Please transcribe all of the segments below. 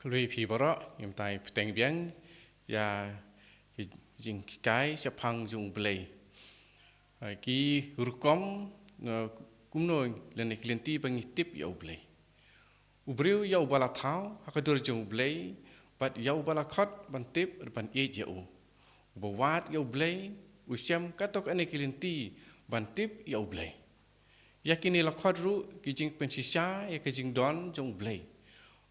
Lui phi baro yam tai pteng biang ya jing kai sa phang jung blei ki rukom kumno lene klienti bangi tip ya blei ubriu ya bala thau hakadur jung blei bat ya bala khot ban tip ban e ya u bawat ya blei usyam katok ane klienti ban tip ya blei yakini la khot ru ki jing pensisa ya ki jing don jung blei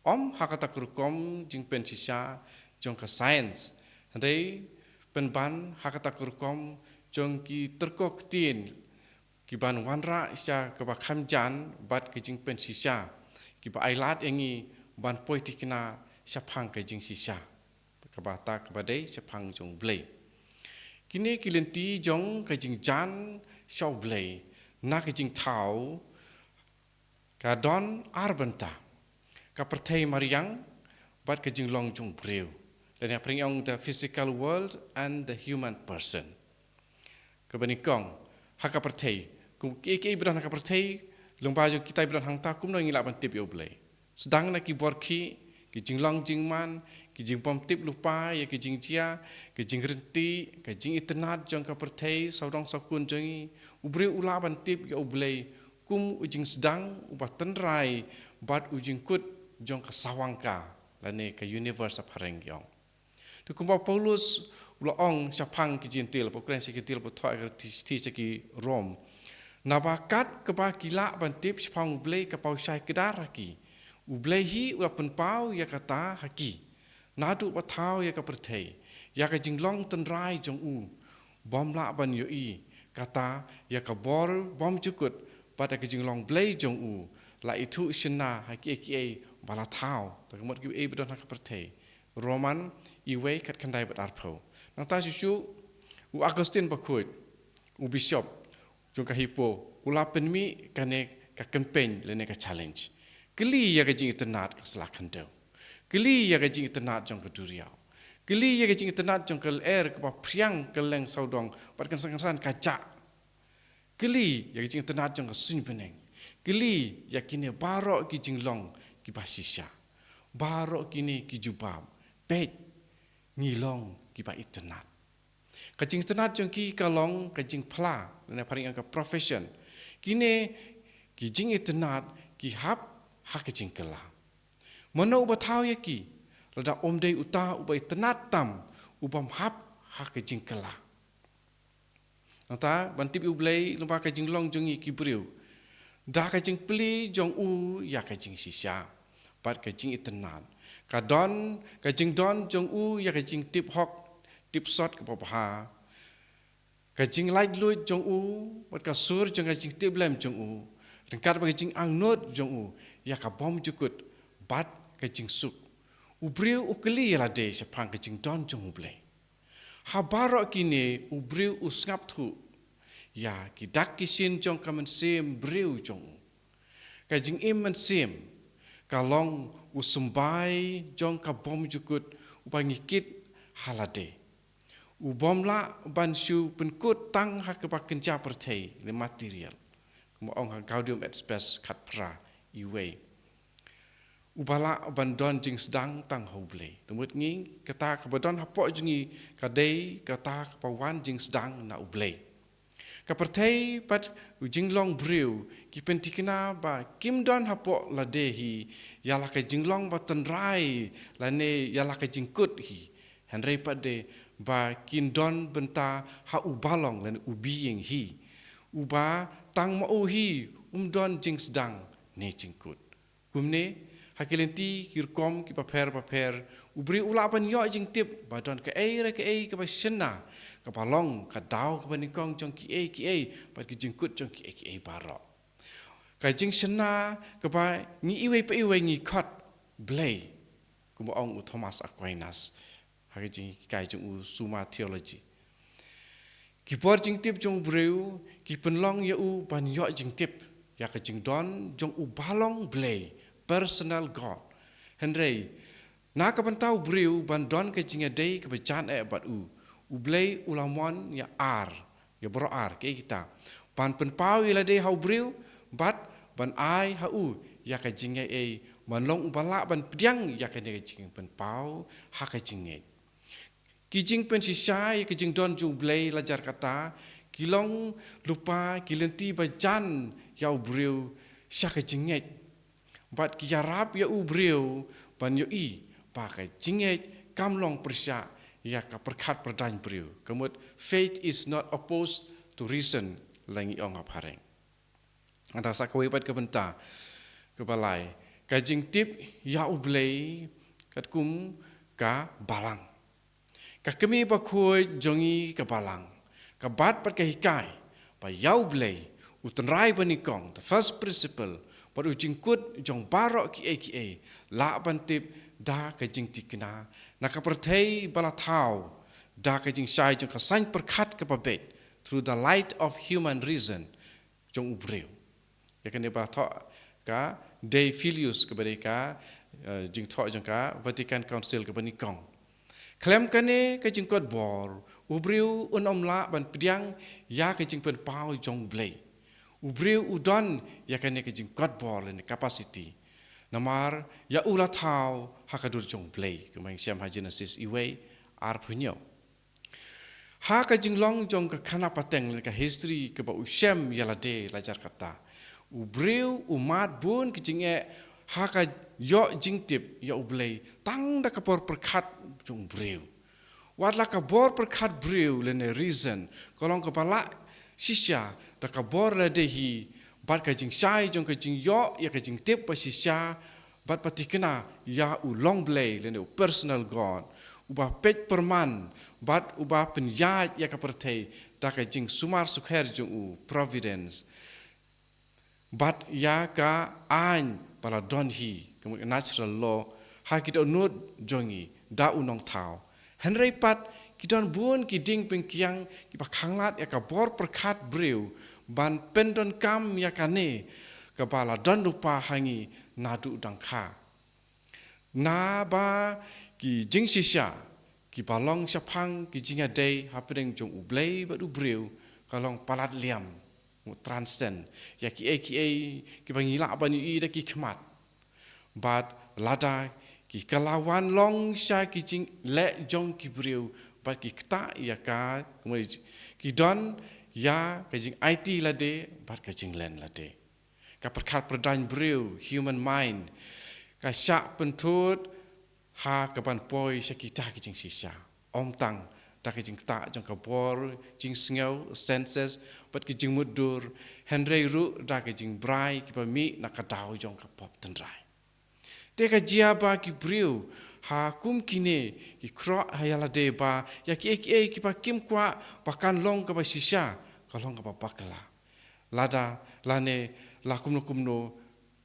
hakata kurukom jing pensisa jong ka science andai penban hakata kurukom jong ki terkok tin ki ban wanra sya ka ba khamjan bat ki jing pensisa ki ba ailat engi ban poitikna saphang ka jing sisa ka ba ta ka ba dei saphang jong blei kini kilenti jong ka jing jan shaw blei na ka jing thau ka don arbanta ka pertai mariang bat ke jinglong jung breu dan yang peringyong the physical world and the human person ke banikong haka pertai ku ke ibran haka pertai lomba jo kita ibran hang ta kum no ngila ban tip yo blai sedang na ki borki ki jinglong jingman ki jingpom tip lupa ya ki jingjia ki jingrenti ki jing internet jong ka pertai saudong sakun jongi ubreu ula ban tip yo blai kum ujing sedang ubat tenrai bat ujing kut jong ka sawangka lane ka universe aphareng yong tu kumba Paulus ulang sapang ki jintil pokren si kitil po thoi ka ti ki rom nabakat ka ba kila ban tip sapang ublei ka pau sai kedar ki ublei hi ulapen pau ya kata haki nadu ba thau ya ka perthei ya ka jinglong tenrai jong u bom la ban yo i kata ya ka bor bom cukut pada ka jinglong blei jong u la itu shina haki ki bala thau ta kemot ki e bedon hak perthei roman iwe kat kandai bat arpho nang ta susu u agustin bakut u bishop jung ka hipo ula penmi kane ka campaign lene ka challenge keli ya ka jing tenat ka selakando keli ya ka jing tenat jong ka duriau keli ya ka jing tenat jong ka air ka priang ka leng saudong pat kan sang kaca keli ya ka jing tenat jong ka sun beneng keli ya kine barok ki jinglong ki basisya barok kini ki jubab pet ngilong ki ba internet kajing internet jong ki kalong kajing pla na paring ka profession kini ki jing internet ki hap ha kajing kala mono ba thau ya ki rada omdei uta uba internet tam ubam hap ha kajing kala nata bantip ublei lumpa kajing long jongi ki briu da kajing pli jong u ya kajing sisya pat kajing itenan kadon kajing don jong u ya kajing tip hok tip sot ke papaha kajing light luit jong u pat ka sur jong kajing tip lem jong u rengkat kajing angnot jong u ya ka bom jukut bat kajing suk ubriu ukeli la de sapang kajing don jong uble habaro kini ubriu usngap thu ya kidak kisin jong kamen sim briu jong kajing imen sim kalong usumbai jong ka bom jukut upangikit halade ubom la banshu penkut tang ha ke pakenja perthei le material mo ong ha gaudium express khat pra iwe ubala bandon jing sedang tang hoble tumut nging kata ka badon ha po jingi kadei kata ka pawan jing sedang na uble ka perthei pat jinglong briu ki pentikna ba kim don hapo la dehi yala ka jinglong ba tenrai la ne yala ka jingkut hi henrei pat de ba kin don benta ha ubalong lan ubiyeng hi uba tang ma hi don jing sedang ne jingkut kumne hakilenti kirkom ki paper ubri ulapan yo jing tip ba don ka e ka ba shenna ka balong ka dau ka banikong jong ki e pat ki jingkut jong ki e baro ka jing shenna ka ba ngi iwe pa iwe ngi khat blei ku mo ong Thomas Aquinas ha jing kai jong u summa theology ki por jing tip jong breu ki penlong ya u ban yo jing tip ya ka jing don jong u balong blei personal god henrei na ka bantau breu ban don ka jing dei ka bacan bat u ublei ulamon ya ar ya bro ar ke kita pan penpau ila de hau breu bat ban ai ha u ya ka jinge man long ubala ban pdiang ya kan jing pen pau ha ka jing nge kijing pen si syai kijing don ju blei lajar kata kilong lupa kilenti bajan ya ubriu sya ka jing nge bat ki yarap ya ubriu ban yo I pa ka jing nge kam long persya ya ka perkhat perdan briu kemut faith is not opposed to reason langi ong ap hareng ada sakwe pat ke benta ke balai ka jing tip ya ublei kat kum ka balang ka kemi ba khoi jongi ka balang ka bat pat ka hikai pa ya ublei utnrai bani kong the first principle par u jing kut jong barok ki la ban tip da ka jing tikna na ka perthei bala thau da ka jing sai jong ka san perkhat ka babet through the light of human reason jong ubreu ya kan ba tho ka Dei Filius kepada ka jing tho jong ka Vatican Council ke bani kong klem kane ka jing kot bor ubreu la ban pdiang ya ka jing pen pau jong blei ubreu udon ya kane ka jing kot bor le capacity namar ya ula thau hakadur jong blei kemang siam ha Genesis iwe ar punyo ha ka jing long jong ka khana pateng le ka history ke ba usem yala de lajar kata ubreu umat bun kejinge ha ka yo jing tip ya ublei tang da ka por perkhat jong breu wat la ka bor perkhat breu le ne reason kolong ka pala sisya da ka bor la de hi bat ka jing sai jong ka jing yo ya ka jing tip pa sisya bat patikena ya u long blei le ne personal god uba pet perman bat uba penyat ya ka pertei da ka jing sumar sukher jong u providence but ya ka an para don hi kemudian natural law ha kita nut jongi da unong thau henry pat kita bun ki ding peng kiang ki pa khanglat ya ka bor perkhat breu ban pendon kam ya kane kepala don lupa hangi nadu dang kha na ba ki jing sisya ki balong sapang ki jinga dei hapeng jong ublei ba du breu kalong palat liam transcend ya ki bangila bani da ki khmat but lada ki kalawan long sha ki jing le jong ki breu but ki kta ya ka ki don ya ka jing IT lade but ka jing len lade ka perkhat perdan breu human mind ka sha pentut ha ka ban poi sha ki ta ki jing sisa om tang da ka jing ta jong ka bor jing sngo senses but ki jing mudur henry ru da ka jing brai ki pa mi na ka dau jong ka pop ten rai te ka jia ba ki breu ha kum kine ki kro hayala de ba ya ki pa kim kwa pa kan long ka ba sisa ka long ka pa pakala lada lane la kumno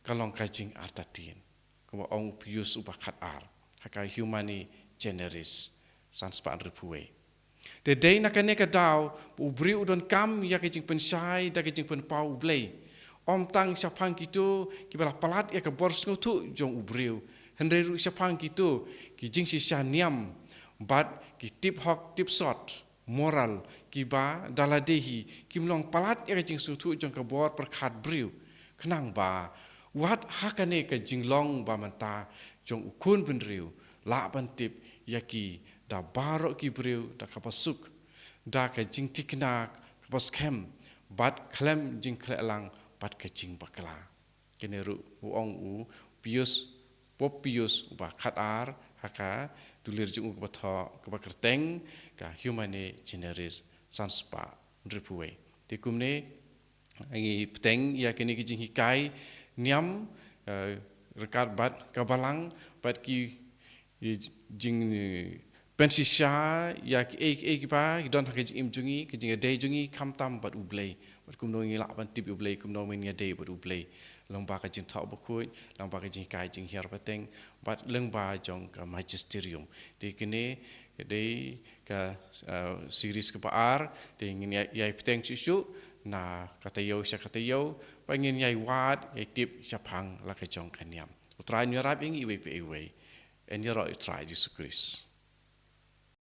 ka long ka jing artatin ko ong pius uba khat ar ha ka humani generis sans pa repuwe te dei na kane ka dau ubri udon kam ya ke jing pensai da ke jing pen pau blei om tang sapang kitu ki bala palat ya ka bors tu jong ubriu henry ru sapang kitu ki jing si niam bat ki tip hok tip sot moral ki ba daladehi kim long palat ya ke jing su tu jong ka bor perkhat briu kenang ba wat hakane ka jing long ba manta jong ukun ben riu la ban tip ya ki da barok ki breu da kapasuk da ka jing tikna kapas kem bat klem jing klelang bat ka jing bakla keneru uong u pius pop pius ba khatar haka dulir jing u batho ka bakerteng ka humane generis sanspa ripuwe tikumne angi peteng ya kene ki jing hikai niam rekat bat kabalang bat ki jing pensisya ya ki pa ki don ha ki im jungi ki jing dei jungi kham tam bat ublei bat kum no ngi la ban tip ublei kum no men ya dei bat ublei long ba ka jing thau ba khoi long ba ka jing kai jing hiar pateng bat leng ba jong ka magisterium de kene de ka series ke par de ngin ya pateng chu na kata yo sya kata yo pa ngin ya wat ya tip sapang la ka jong kaniam utrai ni rap ing iwe pe iwe en ya ro utrai Jesus Christ